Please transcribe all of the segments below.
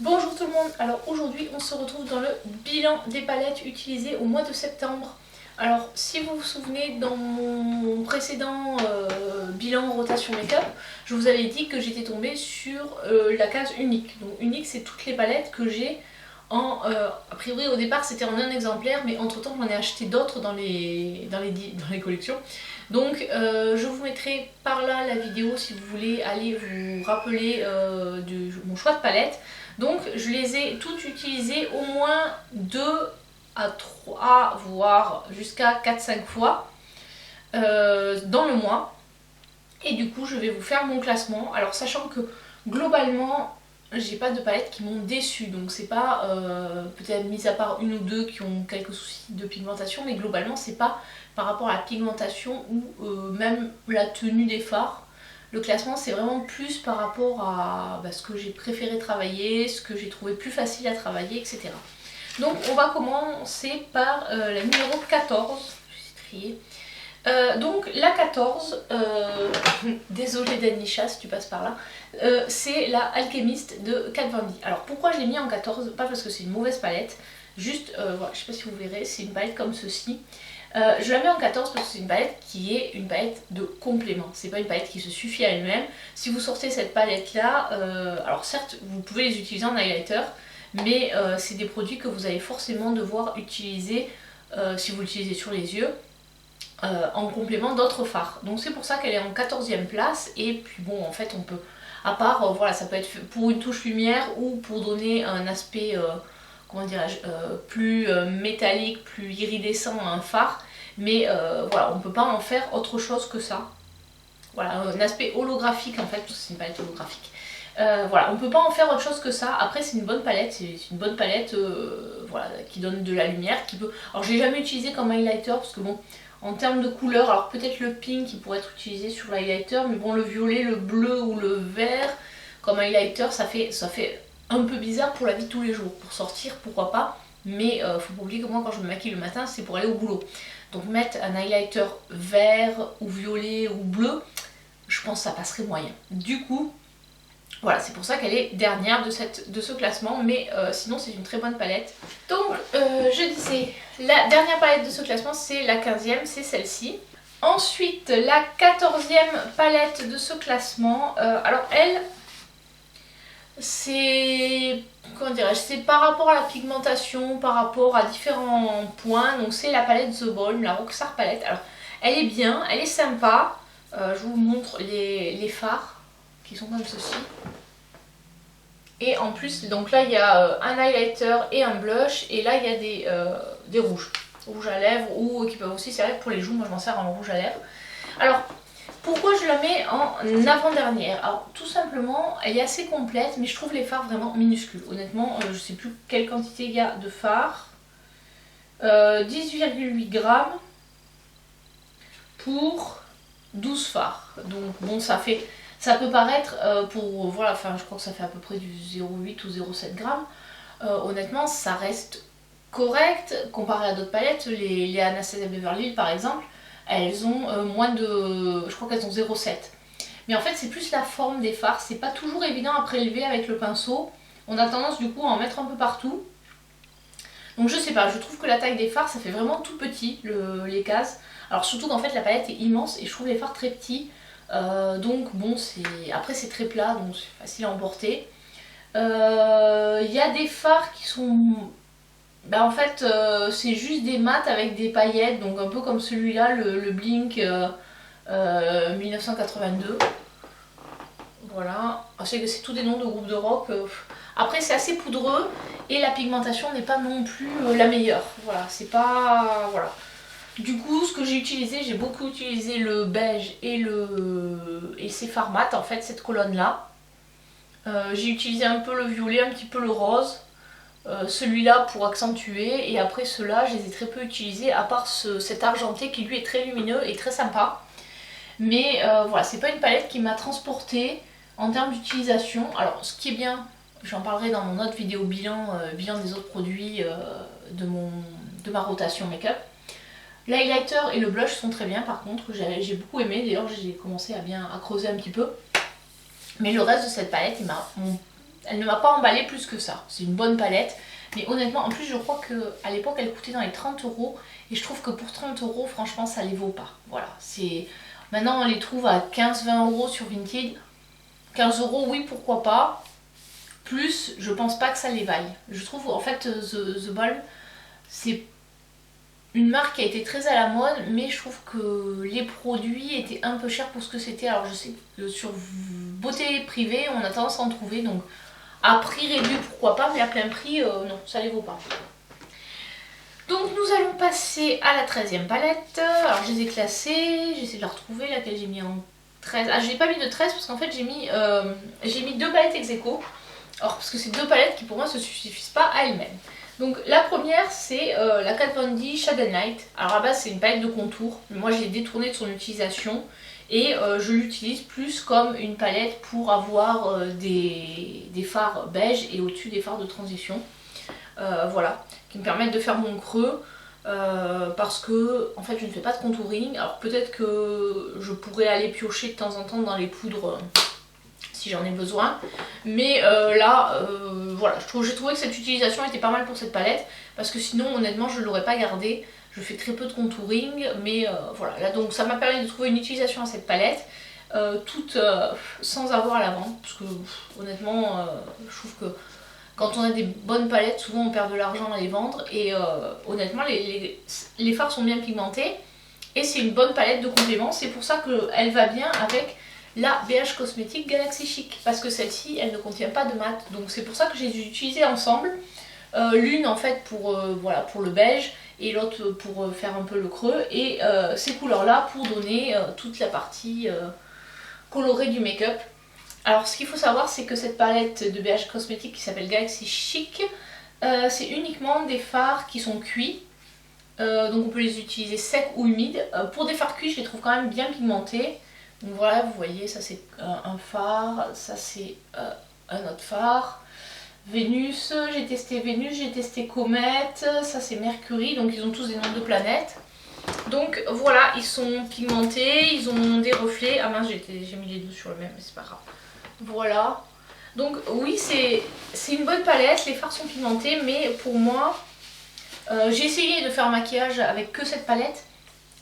Bonjour tout le monde, alors aujourd'hui on se retrouve dans le bilan des palettes utilisées au mois de septembre. Alors si vous vous souvenez, dans mon précédent bilan rotation make-up, je vous avais dit que j'étais tombée sur la case unique. Donc unique, c'est toutes les palettes que j'ai en... a priori au départ c'était en un exemplaire, mais entre temps j'en ai acheté d'autres dans les collections. Donc je vous mettrai par là la vidéo si vous voulez aller vous rappeler de mon choix de palette. Donc je les ai toutes utilisées au moins 2 à 3, voire jusqu'à 4-5 fois dans le mois. Et du coup je vais vous faire mon classement. Alors sachant que globalement j'ai pas de palettes qui m'ont déçue, donc c'est pas peut-être mis à part une ou deux qui ont quelques soucis de pigmentation, mais globalement c'est pas par rapport à la pigmentation ou même la tenue des fards. Le classement c'est vraiment plus par rapport à ce que j'ai préféré travailler, ce que j'ai trouvé plus facile à travailler, etc. Donc on va commencer par la numéro 14, je vais trier. Donc la 14, désolée Danisha si tu passes par là, c'est la Alchemist de Kat Von D. Alors pourquoi je l'ai mis en 14? Pas parce que c'est une mauvaise palette, juste, voilà, je sais pas si vous verrez, c'est une palette comme ceci. Je la mets en 14 parce que c'est une palette qui est une palette de complément. C'est pas une palette qui se suffit à elle-même. Si vous sortez cette palette là, alors certes vous pouvez les utiliser en highlighter, mais c'est des produits que vous allez forcément devoir utiliser si vous l'utilisez sur les yeux en complément d'autres fards. Donc c'est pour ça qu'elle est en 14e place. Et puis bon, en fait on peut, à part voilà, ça peut être pour une touche lumière ou pour donner un aspect comment dirais-je, plus métallique, plus iridescent à un phare, mais voilà, on ne peut pas en faire autre chose que ça. Voilà, un aspect holographique en fait, parce que c'est une palette holographique. Voilà, on ne peut pas en faire autre chose que ça. Après c'est une bonne palette, voilà, qui donne de la lumière, qui peut... Alors je l'ai jamais utilisé comme highlighter, parce que bon, en termes de couleur, alors peut-être le pink qui pourrait être utilisé sur l'highlighter, mais bon, le violet, le bleu ou le vert comme highlighter, ça fait un peu bizarre pour la vie de tous les jours. Pour sortir, pourquoi pas, mais faut pas oublier que moi quand je me maquille le matin, c'est pour aller au boulot. Donc mettre un highlighter vert ou violet ou bleu, je pense que ça passerait moyen. Du coup, voilà, c'est pour ça qu'elle est dernière de ce classement, mais sinon c'est une très bonne palette. Donc je disais, la dernière palette de ce classement c'est la 15e, c'est celle-ci. Ensuite, la 14e palette de ce classement, alors elle, c'est, comment dirais-je, c'est par rapport à la pigmentation, par rapport à différents points. Donc c'est la palette The Balm, la Rockstar palette. Alors elle est bien, elle est sympa. Je vous montre les fards qui sont comme ceci. Et en plus, donc là il y a un highlighter et un blush, et là il y a des rouges à lèvres, ou qui peuvent aussi servir pour les joues. Moi je m'en sers en rouge à lèvres. Alors pourquoi je la mets en avant-dernière? Alors tout simplement, elle est assez complète, mais je trouve les fards vraiment minuscules. Honnêtement, je sais plus quelle quantité il y a de fards. 10,8 grammes pour 12 fards. Donc bon, ça peut paraître pour, voilà, enfin je crois que ça fait à peu près du 0,8 ou 0,7 grammes. Honnêtement, ça reste correct comparé à d'autres palettes, les Anastasia Beverly Hills par exemple. Elles ont moins de... je crois qu'elles ont 0,7. Mais en fait c'est plus la forme des fards, c'est pas toujours évident à prélever avec le pinceau. On a tendance du coup à en mettre un peu partout. Donc je sais pas, je trouve que la taille des fards ça fait vraiment tout petit les cases. Alors surtout qu'en fait la palette est immense et je trouve les fards très petits. Donc bon, après c'est très plat, donc c'est facile à emporter. Il y a des fards qui sont... Ben en fait c'est juste des mats avec des paillettes, donc un peu comme celui-là, le Blink 1982. Voilà, je sais que c'est tous des noms de groupes de rock. Après c'est assez poudreux et la pigmentation n'est pas non plus la meilleure. Voilà, c'est pas... voilà. Du coup ce que j'ai utilisé, j'ai beaucoup utilisé le beige et ces fards mat en fait, cette colonne là. J'ai utilisé un peu le violet, un petit peu le rose. Celui-là pour accentuer, et après ceux-là je les ai très peu utilisés, à part cet argenté qui lui est très lumineux et très sympa. Mais voilà, c'est pas une palette qui m'a transportée en termes d'utilisation. Alors ce qui est bien, j'en parlerai dans mon autre vidéo bilan des autres produits de ma rotation make-up. L'highlighter et le blush sont très bien par contre, j'ai beaucoup aimé, d'ailleurs j'ai commencé à creuser un petit peu. Mais le reste de cette palette, ils m'ont Elle ne m'a pas emballé plus que ça. C'est une bonne palette. Mais honnêtement, en plus je crois qu'à l'époque elle coûtait dans les 30 euros. Et je trouve que pour 30 euros, franchement ça les vaut pas. Voilà, c'est... Maintenant on les trouve à 15-20 euros sur Vinted. 15 euros, oui, pourquoi pas. Plus, je pense pas que ça les vaille. Je trouve en fait The Balm, c'est une marque qui a été très à la mode, mais je trouve que les produits étaient un peu chers pour ce que c'était. Alors je sais que sur beauté privée, on a tendance à en trouver, donc à prix réduit pourquoi pas, mais à plein prix, non, ça les vaut pas. Donc nous allons passer à la 13e palette. Alors je les ai classées, j'essaie de la retrouver, laquelle j'ai mis en 13. Ah, j'ai pas mis de 13 parce qu'en fait j'ai mis 2 palettes ex aequo. Alors parce que c'est 2 palettes qui pour moi ne se suffisent pas à elles-mêmes. Donc la première c'est la Kat Von D Shade Night. Alors à la base c'est une palette de contour, mais moi j'ai détourné de son utilisation et je l'utilise plus comme une palette pour avoir des fards beige et au-dessus des fards de transition. Voilà, qui me permettent de faire mon creux. Parce que en fait je ne fais pas de contouring. Alors peut-être que je pourrais aller piocher de temps en temps dans les poudres si j'en ai besoin, mais là voilà, j'ai trouvé que cette utilisation était pas mal pour cette palette, parce que sinon honnêtement je ne l'aurais pas gardée. Je fais très peu de contouring, mais voilà, là donc ça m'a permis de trouver une utilisation à cette palette, toute sans avoir à la vendre, parce que honnêtement je trouve que quand on a des bonnes palettes, souvent on perd de l'argent à les vendre, et honnêtement les fards sont bien pigmentés et c'est une bonne palette de complément. C'est pour ça qu'elle va bien avec la BH Cosmetics Galaxy Chic, parce que celle-ci elle ne contient pas de mat, donc c'est pour ça que je les ai utilisées ensemble. L'une en fait pour, voilà, pour le beige et l'autre pour faire un peu le creux, et ces couleurs là pour donner toute la partie colorée du make-up. Alors ce qu'il faut savoir c'est que cette palette de BH Cosmetics qui s'appelle Galaxy Chic, c'est uniquement des fards qui sont cuits, donc on peut les utiliser secs ou humides. Pour des fards cuits je les trouve quand même bien pigmentés. Donc voilà, vous voyez, ça c'est un phare, ça c'est un autre phare. Vénus, j'ai testé Comet, ça c'est Mercury, donc ils ont tous des noms de planètes. Donc voilà, ils sont pigmentés, ils ont des reflets. Ah mince, j'ai mis les deux sur le même, mais c'est pas grave. Voilà. Donc oui, c'est une bonne palette, les fards sont pigmentés, mais pour moi, j'ai essayé de faire un maquillage avec que cette palette,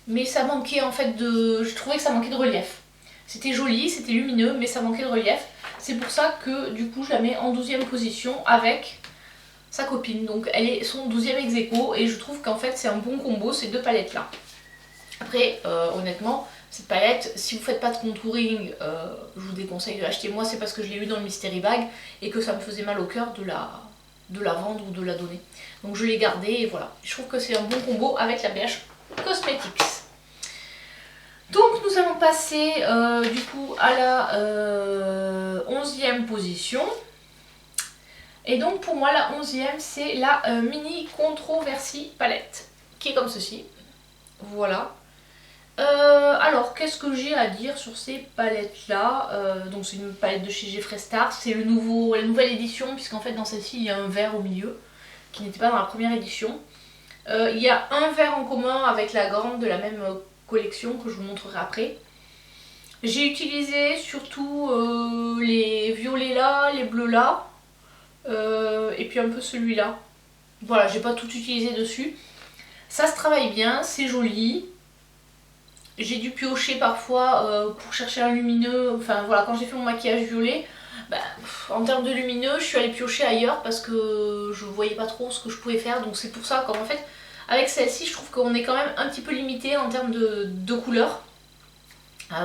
mais ça manquait en fait de... Je trouvais que ça manquait de relief. C'était joli, c'était lumineux, mais ça manquait de relief. C'est pour ça que du coup je la mets en 12e position avec sa copine. Donc elle est son 12e ex aequo, et je trouve qu'en fait c'est un bon combo ces deux palettes là. Après honnêtement cette palette, si vous faites pas de contouring, je vous déconseille de l'acheter. Moi c'est parce que je l'ai eu dans le Mystery Bag et que ça me faisait mal au cœur de la vendre ou de la donner. Donc je l'ai gardée et voilà. Je trouve que c'est un bon combo avec la BH Cosmetics. Donc nous allons passer du coup à la 11e position. Et donc pour moi la 11e c'est la Mini Controversy palette, qui est comme ceci. Voilà. Alors qu'est-ce que j'ai à dire sur ces palettes là? Donc c'est une palette de chez Jeffree Star, c'est la nouvelle édition, puisqu'en fait dans celle-ci il y a un vert au milieu, qui n'était pas dans la première édition. Il y a un vert en commun avec la grande de la même collection que je vous montrerai après. J'ai utilisé surtout les violets là, les bleus là, et puis un peu celui-là. Voilà, j'ai pas tout utilisé dessus. Ça se travaille bien, c'est joli. J'ai dû piocher parfois pour chercher un lumineux. Enfin voilà, quand j'ai fait mon maquillage violet, en termes de lumineux, je suis allée piocher ailleurs parce que je voyais pas trop ce que je pouvais faire. Donc c'est pour ça qu'en fait, avec celle-ci, je trouve qu'on est quand même un petit peu limité en termes de couleurs.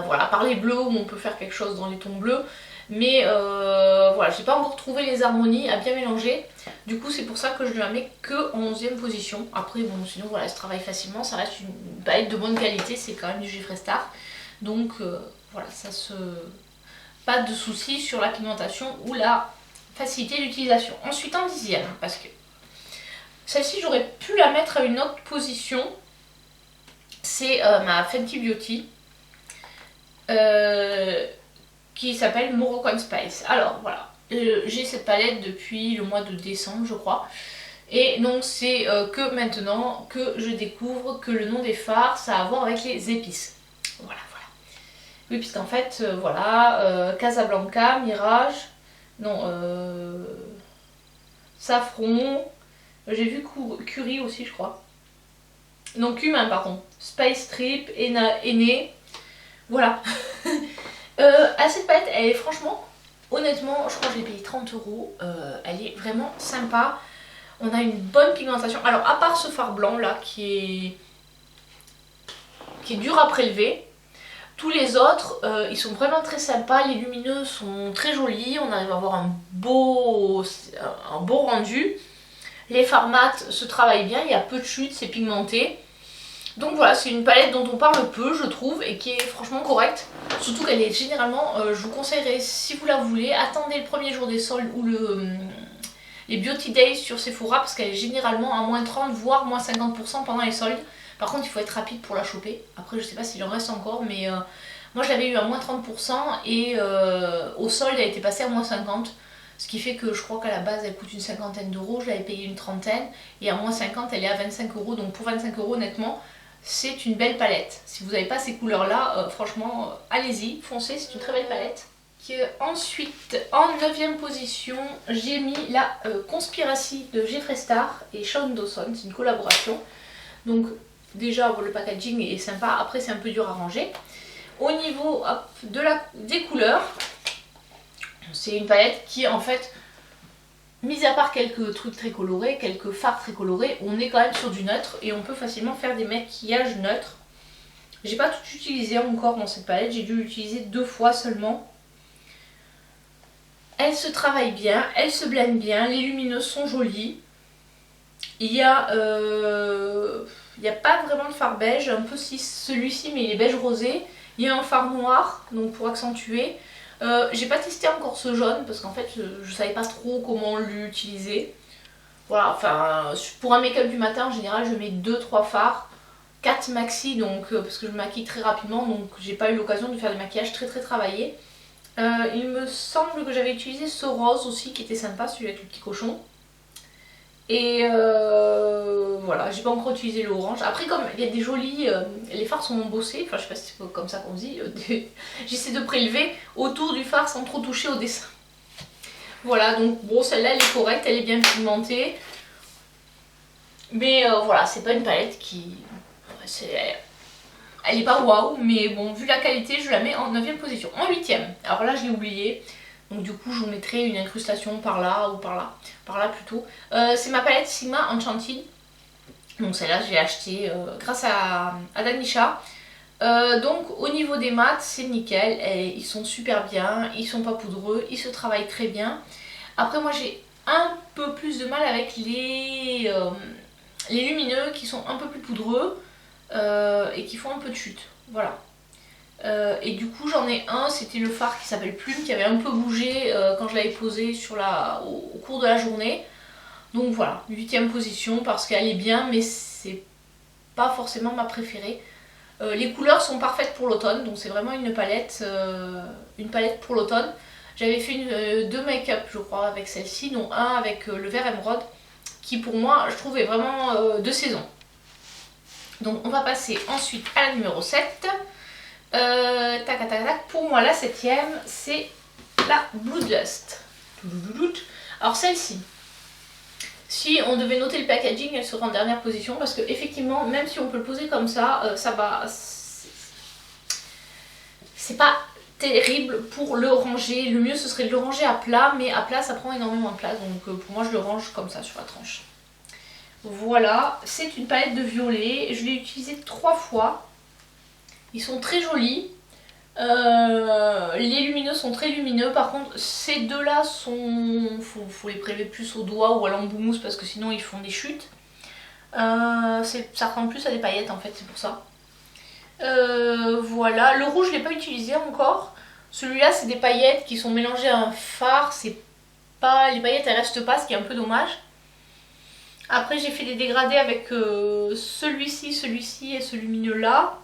Voilà, à part les bleus où on peut faire quelque chose dans les tons bleus. Mais voilà, j'ai pas encore trouvé les harmonies à bien mélanger. Du coup c'est pour ça que je ne la mets que en 11e position. Après bon, sinon voilà, elle se travaille facilement. Ça reste une palette de bonne qualité, c'est quand même du Jeffree Star. Donc voilà, pas de soucis sur la pigmentation ou la facilité d'utilisation. Ensuite en 10e, parce que celle-ci j'aurais pu la mettre à une autre position. C'est ma Fenty Beauty. Qui s'appelle Moroccan Spice. Alors voilà, j'ai cette palette depuis le mois de décembre je crois, et donc c'est que maintenant que je découvre que le nom des fards ça a à voir avec les épices. Voilà. Oui, puisqu'en fait voilà, Casablanca, Mirage, Non, safran. J'ai vu curry aussi, je crois. Non, cumin, pardon. Spice Trip, henné. Voilà. À cette palette, elle est franchement, honnêtement, je crois que je l'ai payée 30 euros. Elle est vraiment sympa. On a une bonne pigmentation. Alors, à part ce fard blanc là, qui est dur à prélever, tous les autres, ils sont vraiment très sympas. Les lumineux sont très jolis. On arrive à avoir un beau rendu. Les fards mat se travaillent bien. Il y a peu de chutes, c'est pigmenté. Donc voilà, c'est une palette dont on parle peu, je trouve, et qui est franchement correcte. Surtout qu'elle est généralement, je vous conseillerais, si vous la voulez, attendez le premier jour des soldes ou les Beauty Days sur Sephora, parce qu'elle est généralement à moins 30 voire moins 50% pendant les soldes. Par contre, il faut être rapide pour la choper. Après, je sais pas s'il en reste encore, mais moi je l'avais eu à moins 30% et au solde, elle était passée à moins 50%. Ce qui fait que je crois qu'à la base elle coûte une cinquantaine d'euros, je l'avais payé une trentaine, et à moins 50 elle est à 25 euros. Donc pour 25 euros, honnêtement, c'est une belle palette. Si vous n'avez pas ces couleurs là, franchement, allez-y, foncez, c'est une très belle palette. Ensuite, en 9ème position, j'ai mis la Conspiracy de Jeffree Star et Sean Dawson, c'est une collaboration. Donc déjà, bon, le packaging est sympa, après c'est un peu dur à ranger. Au niveau des couleurs, c'est une palette qui en fait, mis à part quelques trucs très colorés, quelques fards très colorés, on est quand même sur du neutre et on peut facilement faire des maquillages neutres. J'ai pas tout utilisé encore dans cette palette, j'ai dû l'utiliser 2 fois seulement. Elle se travaille bien, elle se blende bien, les lumineuses sont jolies. Il y a pas vraiment de fard beige, un peu celui-ci mais il est beige rosé. Il y a un fard noir, donc pour accentuer. J'ai pas testé encore ce jaune parce qu'en fait je savais pas trop comment l'utiliser. Voilà, enfin pour un make-up du matin en général je mets 2-3 fards, 4 maxi, donc parce que je me maquille très rapidement, donc j'ai pas eu l'occasion de faire des maquillages très travaillés. Il me semble que j'avais utilisé ce rose aussi qui était sympa, celui avec le petit cochon. Et voilà, j'ai pas encore utilisé le orange. Après, comme il y a des jolis, les fards sont embossés, enfin je sais pas si c'est comme ça qu'on dit, j'essaie de prélever autour du fard sans trop toucher au dessin. Voilà, donc bon, celle-là elle est correcte, elle est bien pigmentée. Mais voilà, c'est pas une palette qui... Elle est pas waouh, mais bon, vu la qualité, je la mets en 9ème position. En 8ème, alors là je l'ai oublié. Donc du coup je vous mettrai une incrustation par là ou par là plutôt. C'est ma palette Sigma Enchanted. Donc celle-là je l'ai achetée grâce à Danisha. Donc au niveau des mats c'est nickel, ils sont super bien, ils sont pas poudreux, ils se travaillent très bien. Après moi j'ai un peu plus de mal avec les lumineux qui sont un peu plus poudreux et qui font un peu de chute. Voilà. Et du coup j'en ai un, c'était le fard qui s'appelle Plume, qui avait un peu bougé quand je l'avais posé au cours de la journée. Donc voilà, 8ème position parce qu'elle est bien mais c'est pas forcément ma préférée. Les couleurs sont parfaites pour l'automne, donc c'est vraiment une palette pour l'automne. J'avais fait 2 make-up je crois avec celle-ci, dont un avec le vert émeraude, qui pour moi je trouve est vraiment de saison. Donc on va passer ensuite à la numéro 7. Pour moi la 7ème c'est la Bloodlust. Alors celle-ci, si on devait noter le packaging, elle serait en dernière position parce que effectivement même si on peut le poser comme ça, ça va, c'est pas terrible pour le ranger. Le mieux ce serait de le ranger à plat, mais à plat ça prend énormément de place, donc pour moi je le range comme ça sur la tranche. Voilà, c'est une palette de violet, je l'ai utilisée 3 fois. Ils sont très jolis. Les lumineux sont très lumineux. Par contre, ces deux-là faut les prélever plus au doigt ou à l'embout-mousse parce que sinon ils font des chutes. Ça ressemble plus à des paillettes en fait, c'est pour ça. Voilà, le rouge je l'ai pas utilisé encore. Celui-là c'est des paillettes qui sont mélangées à un fard. C'est pas, les paillettes elles restent pas, ce qui est un peu dommage. Après j'ai fait des dégradés avec celui-ci et ce lumineux là.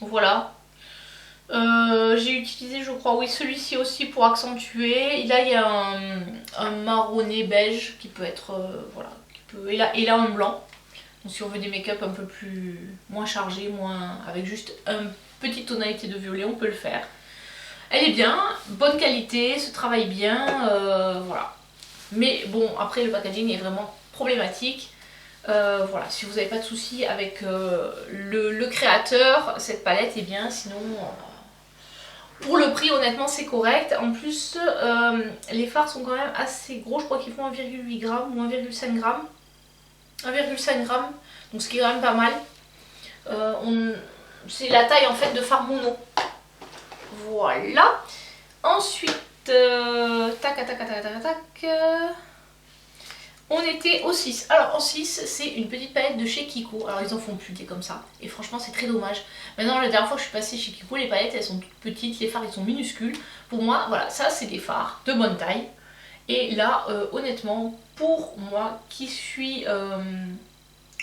Voilà. J'ai utilisé je crois oui celui-ci aussi pour accentuer. Et là il y a un marronné beige qui peut être voilà, et là un blanc. Donc si on veut des make-up un peu moins chargés, avec juste une petite tonalité de violet, on peut le faire. Elle est bien, bonne qualité, se travaille bien, voilà. Mais bon, après le packaging est vraiment problématique. Voilà, si vous n'avez pas de soucis avec le créateur, cette palette est bien, sinon pour le prix honnêtement c'est correct. En plus les fards sont quand même assez gros, je crois qu'ils font 1,8 g ou 1,5 g. 1,5 g, donc ce qui est quand même pas mal. C'est la taille en fait de fard mono. Voilà. Ensuite, on était au 6. Alors en 6, c'est une petite palette de chez Kiko. Alors ils en font plus des comme ça. Et franchement c'est très dommage. Maintenant la dernière fois que je suis passée chez Kiko, les palettes elles sont toutes petites, les fards ils sont minuscules. Pour moi, voilà, ça c'est des fards de bonne taille. Et là, honnêtement, pour moi qui suis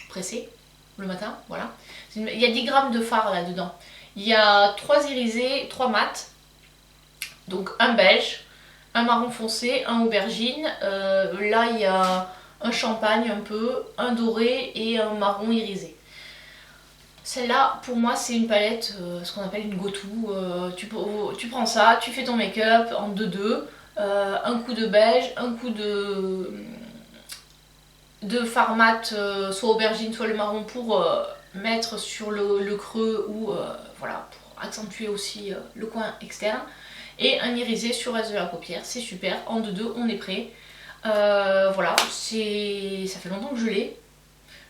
pressée le matin, voilà. Il y a 10 grammes de fard là-dedans. Il y a 3 irisés, 3 mats. Donc un beige, un marron foncé, un aubergine. Là il y a un champagne un peu, un doré et un marron irisé. Celle-là pour moi c'est une palette, ce qu'on appelle une go-to. Tu prends ça, tu fais ton make-up en 2-2. Un coup de beige, un coup de fard mat, soit aubergine soit le marron pour mettre sur le creux ou voilà, pour accentuer aussi le coin externe. Et un irisé sur le reste de la paupière, c'est super, en 2-2 on est prêt. Voilà, ça fait longtemps que je l'ai.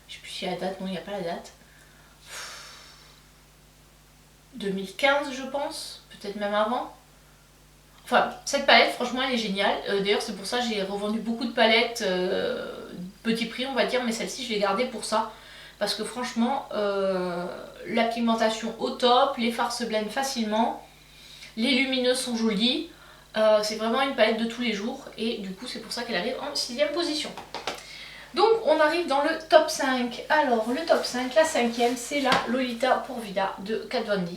Je sais plus s'il y a la date, non il n'y a pas la date. 2015 je pense, peut-être même avant. Enfin, cette palette franchement elle est géniale. D'ailleurs c'est pour ça que j'ai revendu beaucoup de palettes petit prix on va dire, mais celle-ci je l'ai gardée pour ça. Parce que franchement, la pigmentation au top, les fards se blendent facilement. Les lumineuses sont jolies, c'est vraiment une palette de tous les jours et du coup c'est pour ça qu'elle arrive en 6ème position. Donc on arrive dans le top 5. Alors le top 5, la 5ème c'est la Lolita Pur Vida de Kat Von D.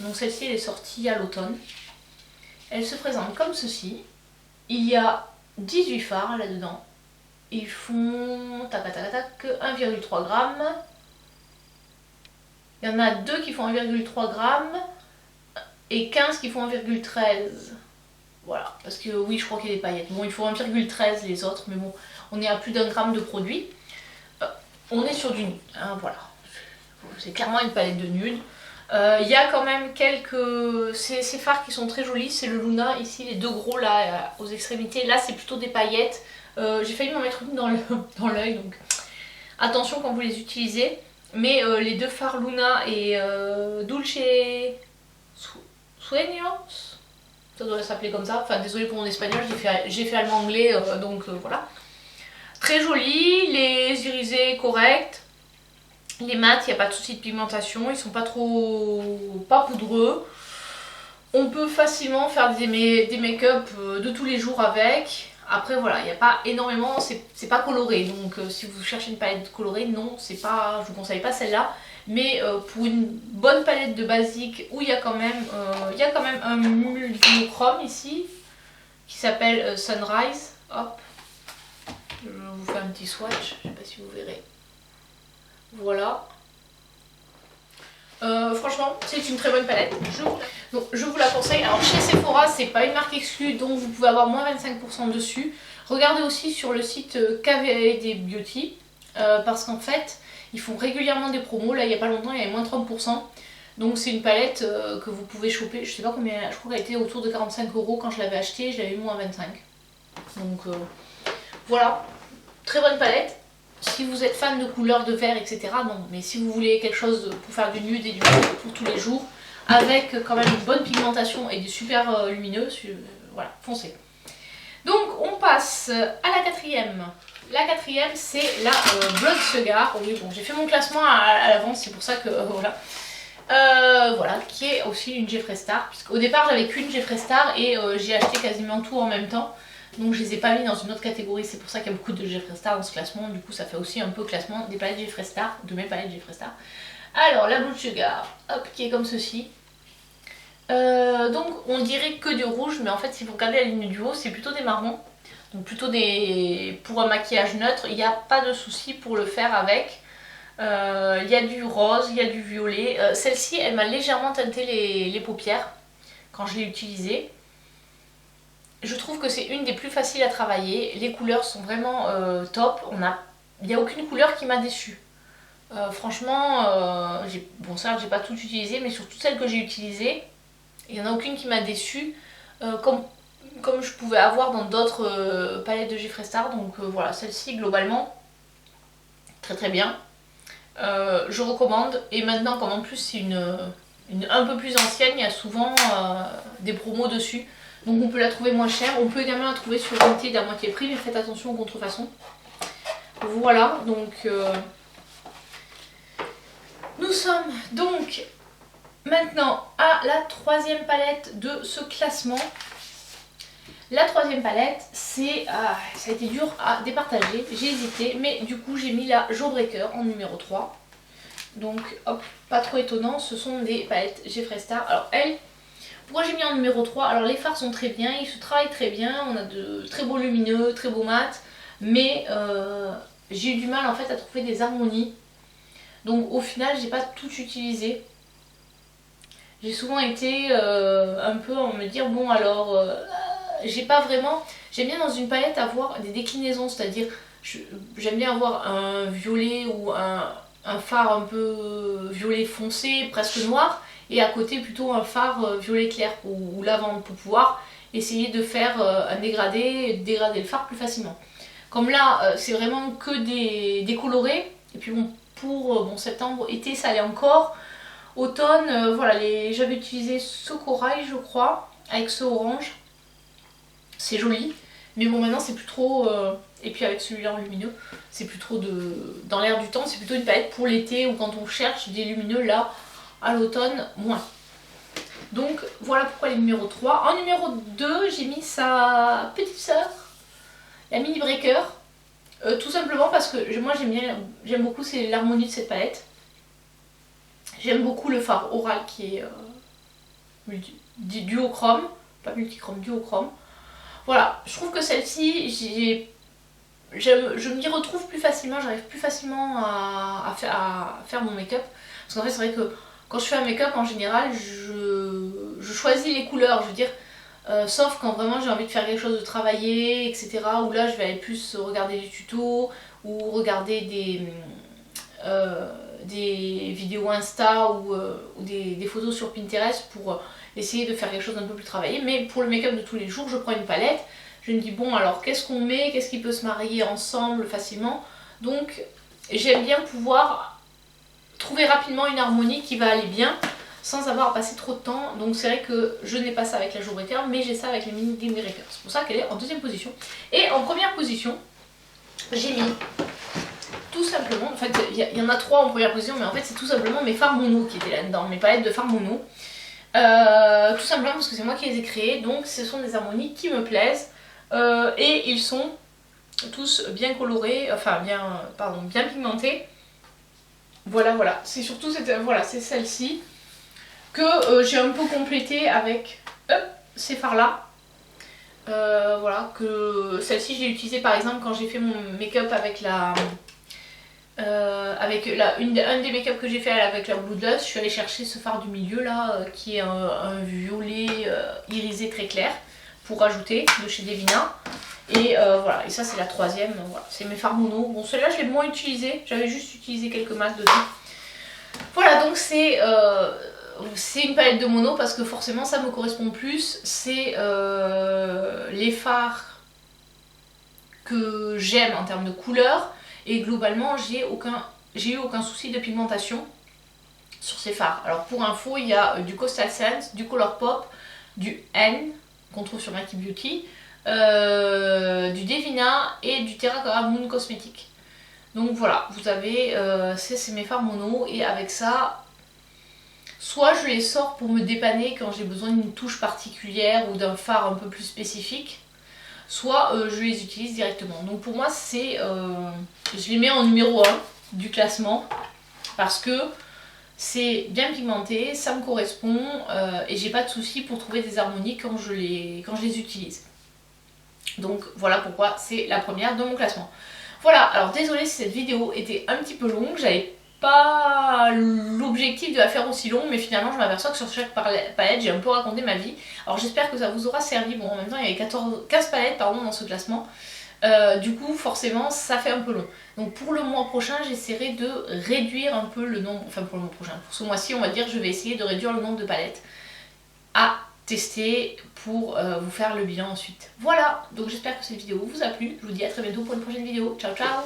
Donc celle-ci elle est sortie à l'automne. Elle se présente comme ceci. Il y a 18 fards là-dedans. Ils font 1,3 g. Il y en a 2 qui font 1,3 g. Et 15 qui font 1,13. Voilà, parce que oui, je crois qu'il y a des paillettes. Bon, il faut 1,13 les autres, mais bon, on est à plus d'1 gramme de produit. On est sur du nude, hein, voilà. C'est clairement une palette de nude. Il y a quand même quelques... Ces fards qui sont très jolis, c'est le Luna, ici, les deux gros là, aux extrémités. Là, c'est plutôt des paillettes. J'ai failli m'en mettre une dans l'œil, donc attention quand vous les utilisez. Mais les deux fards Luna et Dulce... Sueños, ça doit s'appeler comme ça, enfin désolé pour mon espagnol, j'ai fait allemand-anglais, donc voilà. Très joli, les irisés corrects, les mats, il n'y a pas de souci de pigmentation, ils sont pas poudreux. On peut facilement faire des make-up de tous les jours avec. Après voilà, il n'y a pas énormément, c'est pas coloré, donc si vous cherchez une palette colorée, non, je vous conseille pas celle-là. Mais pour une bonne palette de basique où il y a quand même un monochrome ici qui s'appelle Sunrise. Hop, je vous fais un petit swatch, je sais pas si vous verrez. Voilà. Franchement, c'est une très bonne palette. Donc, je vous la conseille. Alors chez Sephora, c'est pas une marque exclue, donc vous pouvez avoir moins 25% dessus. Regardez aussi sur le site KVD Beauty parce qu'en fait, ils font régulièrement des promos. Là, il n'y a pas longtemps, il y avait moins 30%. Donc c'est une palette que vous pouvez choper. Je sais pas combien, je crois qu'elle était autour de 45 € quand je l'avais achetée. Je l'avais eu moins 25. Donc voilà, très bonne palette. Si vous êtes fan de couleurs de vert, etc., non. Mais si vous voulez quelque chose pour faire du nude et du nude pour tous les jours, avec quand même une bonne pigmentation et des super lumineux, voilà, foncez. Donc on passe à la 4ème. La 4ème c'est la Blood Sugar. Oui bon, j'ai fait mon classement à l'avance, c'est pour ça que voilà. Voilà, qui est aussi une Jeffree Star. Puisqu'au départ j'avais qu'une Jeffree Star et j'ai acheté quasiment tout en même temps. Donc je les ai pas mis dans une autre catégorie, c'est pour ça qu'il y a beaucoup de Jeffree Star dans ce classement. Du coup ça fait aussi un peu classement des palettes Jeffree Star, de mes palettes Jeffree Star. Alors la Blood Sugar, hop, qui est comme ceci. Donc on dirait que du rouge, mais en fait si vous regardez la ligne du haut, c'est plutôt des marrons. Donc plutôt pour un maquillage neutre, il n'y a pas de souci pour le faire avec. Il y a du rose, il y a du violet. Celle-ci, elle m'a légèrement teinté les paupières. quand je l'ai utilisé. Je trouve que c'est une des plus faciles à travailler. Les couleurs sont vraiment top. Il n'y a aucune couleur qui m'a déçue. Franchement, bon ça j'ai pas tout utilisé, mais sur toutes celles que j'ai utilisées, il n'y en a aucune qui m'a déçue, comme je pouvais avoir dans d'autres palettes de Jeffree Star. Donc voilà, celle-ci globalement, très très bien. Je recommande, et maintenant comme en plus c'est une un peu plus ancienne, il y a souvent des promos dessus. Donc on peut la trouver moins chère, on peut également la trouver sur Vinted à moitié prix, mais faites attention aux contrefaçons. Voilà, donc... Nous sommes donc maintenant à la troisième palette de ce classement. La troisième palette, ça a été dur à départager, j'ai hésité, mais du coup j'ai mis la Jawbreaker en numéro 3. Donc hop, pas trop étonnant, ce sont des palettes Jeffree Star. Alors elle, pourquoi j'ai mis en numéro 3? Alors les fards sont très bien, ils se travaillent très bien, on a de très beaux lumineux, très beaux mat, mais j'ai eu du mal en fait à trouver des harmonies. Donc au final j'ai pas tout utilisé. J'ai souvent été un peu en me dire bon alors j'ai pas vraiment... J'aime bien dans une palette avoir des déclinaisons, c'est-à-dire j'aime bien avoir un violet ou un fard un peu violet foncé, presque noir, et à côté plutôt un fard violet clair ou lavande pour pouvoir essayer de faire un dégrader le fard plus facilement. Comme là c'est vraiment que des colorés, et puis bon, pour septembre, été ça allait encore. Automne, voilà, j'avais utilisé ce corail je crois, avec ce orange. C'est joli, mais bon maintenant c'est plus trop... et puis avec celui-là en lumineux, c'est plus trop dans l'air du temps, c'est plutôt une palette pour l'été ou quand on cherche des lumineux, là, à l'automne, moins. Donc voilà pourquoi les numéro 3. En numéro 2, j'ai mis sa petite sœur, la Mini Breaker. Tout simplement parce que moi j'aime beaucoup l'harmonie de cette palette. J'aime beaucoup le fard oral qui est duochrome, pas multichrome, duochrome. Voilà, je trouve que celle-ci, je m'y retrouve plus facilement, j'arrive plus facilement à faire mon make-up. Parce qu'en fait c'est vrai que quand je fais un make-up en général, je choisis les couleurs, je veux dire, sauf quand vraiment j'ai envie de faire quelque chose de travaillé, etc. Où là je vais aller plus regarder des tutos ou regarder des vidéos Insta ou des photos sur Pinterest pour essayer de faire quelque chose d'un peu plus travaillé. Mais pour le make-up de tous les jours, je prends une palette, je me dis bon alors qu'est-ce qu'on met, qu'est-ce qui peut se marier ensemble facilement. Donc j'aime bien pouvoir trouver rapidement une harmonie qui va aller bien sans avoir à passer trop de temps. Donc c'est vrai que je n'ai pas ça avec la Jawbreaker, mais j'ai ça avec les Mini Breaker. C'est pour ça qu'elle est en deuxième position. Et en première position, j'ai mis tout simplement, en fait il y en a 3 en première position, mais en fait c'est tout simplement mes fards mono qui étaient là-dedans, mes palettes de fards mono. Tout simplement parce que c'est moi qui les ai créés, donc ce sont des harmonies qui me plaisent. Et ils sont tous bien colorés, enfin bien pigmentés. Voilà, c'est surtout c'est celle-ci que j'ai un peu complété avec ces fards là. Voilà, que celle-ci je l'ai utilisée par exemple quand j'ai fait mon make-up avec un des make-up que j'ai fait avec la Blue Dust. Je suis allée chercher ce fard du milieu là qui est un violet irisé très clair pour rajouter de chez Devina. Et voilà, et ça c'est la troisième, voilà, c'est mes fards mono. Bon, celle-là je l'ai moins utilisée, j'avais juste utilisé quelques mats dedans. Voilà, donc c'est une palette de mono parce que forcément ça me correspond plus. C'est les fards que j'aime en termes de couleur. Et globalement j'ai eu aucun souci de pigmentation sur ces fards. Alors pour info, il y a du Coastal Scents, du Colourpop, du N qu'on trouve sur Mighty Beauty, du Devina et du Terra Moon Cosmetics. Donc voilà, vous avez c'est mes fards mono, et avec ça, soit je les sors pour me dépanner quand j'ai besoin d'une touche particulière ou d'un fard un peu plus spécifique, soit je les utilise directement. Donc pour moi je les mets en numéro 1 du classement parce que c'est bien pigmenté, ça me correspond et j'ai pas de soucis pour trouver des harmonies quand je les utilise. Donc voilà pourquoi c'est la première de mon classement. Voilà, alors désolée si cette vidéo était un petit peu longue, j'avais pas l'objectif de la faire aussi long, mais finalement je m'aperçois que sur chaque palette j'ai un peu raconté ma vie. Alors j'espère que ça vous aura servi. Bon, en même temps il y avait 15 palettes pardon, dans ce classement. Du coup forcément ça fait un peu long. Donc pour le mois prochain j'essaierai de réduire un peu le nombre, enfin pour le mois prochain, pour ce mois-ci on va dire je vais essayer de réduire le nombre de palettes à tester pour vous faire le bilan ensuite. Voilà, donc j'espère que cette vidéo vous a plu. Je vous dis à très bientôt pour une prochaine vidéo. Ciao ciao.